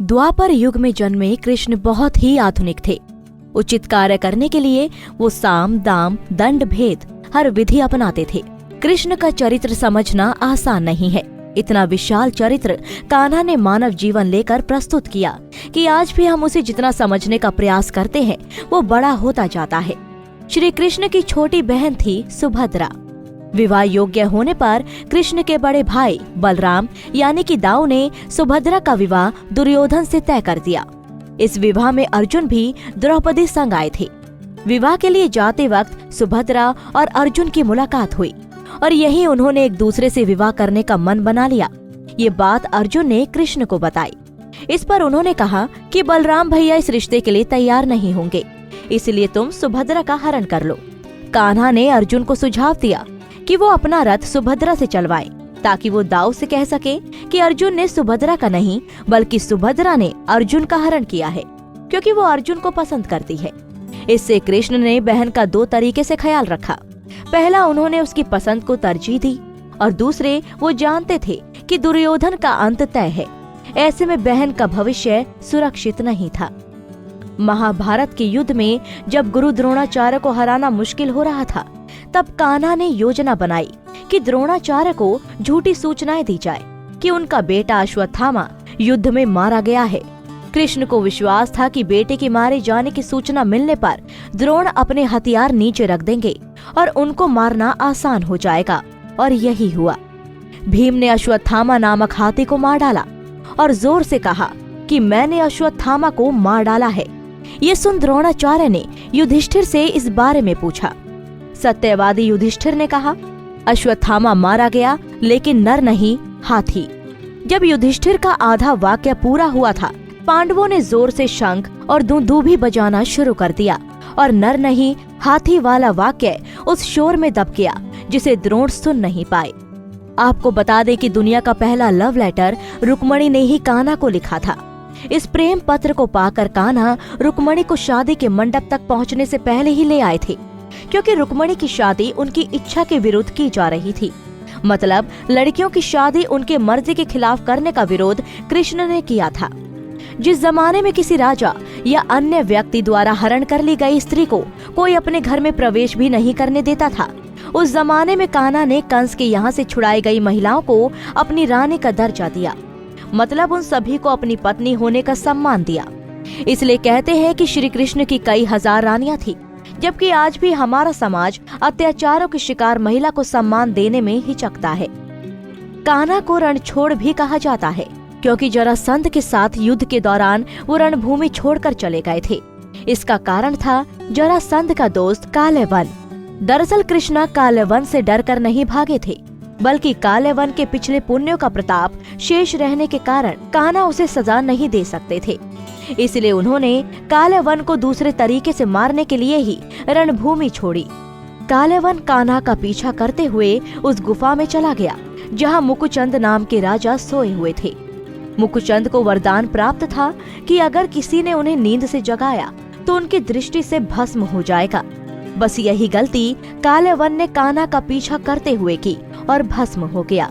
द्वापर युग में जन्मे कृष्ण बहुत ही आधुनिक थे। उचित कार्य करने के लिए वो साम दाम दंड भेद हर विधि अपनाते थे। कृष्ण का चरित्र समझना आसान नहीं है। इतना विशाल चरित्र कान्हा ने मानव जीवन लेकर प्रस्तुत किया कि आज भी हम उसे जितना समझने का प्रयास करते हैं वो बड़ा होता जाता है। श्री कृष्ण की छोटी बहन थी सुभद्रा। विवाह योग्य होने पर कृष्ण के बड़े भाई बलराम यानी कि दाऊ ने सुभद्रा का विवाह दुर्योधन से तय कर दिया। इस विवाह में अर्जुन भी द्रौपदी संग आए थे। विवाह के लिए जाते वक्त सुभद्रा और अर्जुन की मुलाकात हुई और यही उन्होंने एक दूसरे से विवाह करने का मन बना लिया। ये बात अर्जुन ने कृष्ण को बताई। इस पर उन्होंने कहा कि बलराम भैया इस रिश्ते के लिए तैयार नहीं होंगे, इसलिए तुम सुभद्रा का हरण कर लो। कान्हा ने अर्जुन को सुझाव दिया कि वो अपना रथ सुभद्रा से चलवाए ताकि वो दाऊ से कह सके कि अर्जुन ने सुभद्रा का नहीं बल्कि सुभद्रा ने अर्जुन का हरण किया है, क्योंकि वो अर्जुन को पसंद करती है। इससे कृष्ण ने बहन का दो तरीके से ख्याल रखा। पहला, उन्होंने उसकी पसंद को तरजीह दी और दूसरे, वो जानते थे कि दुर्योधन का अंत तय है। ऐसे में बहन का भविष्य सुरक्षित नहीं था। महाभारत के युद्ध में जब गुरु द्रोणाचार्य को हराना मुश्किल हो रहा था, तब कान्हा ने योजना बनाई कि द्रोणाचार्य को झूठी सूचनाएं दी जाए कि उनका बेटा अश्वत्थामा युद्ध में मारा गया है। कृष्ण को विश्वास था कि बेटे के मारे जाने की सूचना मिलने पर द्रोण अपने हथियार नीचे रख देंगे और उनको मारना आसान हो जाएगा, और यही हुआ। भीम ने अश्वत्थामा नामक हाथी को मार डाला और जोर से कहा कि मैंने अश्वत्थामा को मार डाला है। ये सुन द्रोणाचार्य ने युधिष्ठिर से इस बारे में पूछा। सत्यवादी युधिष्ठिर ने कहा, अश्वत्थामा मारा गया लेकिन नर नहीं, हाथी। जब युधिष्ठिर का आधा वाक्य पूरा हुआ था, पांडवों ने जोर से शंख और दुंदुभी बजाना शुरू कर दिया और नर नहीं हाथी वाला वाक्य उस शोर में दब गया जिसे द्रोण सुन नहीं पाए। आपको बता दें कि दुनिया का पहला लव लेटर रुक्मणी ने ही कान्हा को लिखा था। इस प्रेम पत्र को पाकर कान्हा रुक्मणी को शादी के मंडप तक पहुंचने से पहले ही ले आए थे, क्योंकि रुक्मणी की शादी उनकी इच्छा के विरुद्ध की जा रही थी। मतलब लड़कियों की शादी उनके मर्जी के खिलाफ करने का विरोध कृष्ण ने किया था। जिस जमाने में किसी राजा या अन्य व्यक्ति द्वारा हरण कर ली गई स्त्री को कोई अपने घर में प्रवेश भी नहीं करने देता था, उस जमाने में कान्हा ने कंस के यहाँ से छुड़ाई गई महिलाओं को अपनी रानी का दर्जा दिया। मतलब उन सभी को अपनी पत्नी होने का सम्मान दिया। इसलिए कहते हैं कि श्री कृष्ण की कई हजार रानियां थी, जबकि आज भी हमारा समाज अत्याचारों के शिकार महिला को सम्मान देने में हिचकता है। कान्हा को रणछोड़ भी कहा जाता है, क्योंकि जरासंध के साथ युद्ध के दौरान वो रणभूमि छोड़कर चले गए थे। इसका कारण था जरासंध का दोस्त कालेवन। दरअसल कृष्णा कालेवन से डरकर नहीं भागे थे, बल्कि कालेवन के पिछले पुण्यों का प्रताप शेष रहने के कारण कान्हा उसे सजा नहीं दे सकते थे। इसलिए उन्होंने कालेवन को दूसरे तरीके से मारने के लिए ही रणभूमि छोड़ी। कालेवन कान्हा का पीछा करते हुए उस गुफा में चला गया जहां मुकुचंद नाम के राजा सोए हुए थे। मुकुचंद को वरदान प्राप्त था कि अगर किसी ने उन्हें नींद से जगाया तो उनकी दृष्टि से भस्म हो जाएगा। बस यही गलती कालेवन ने कान्हा का पीछा करते हुए की और भस्म हो गया।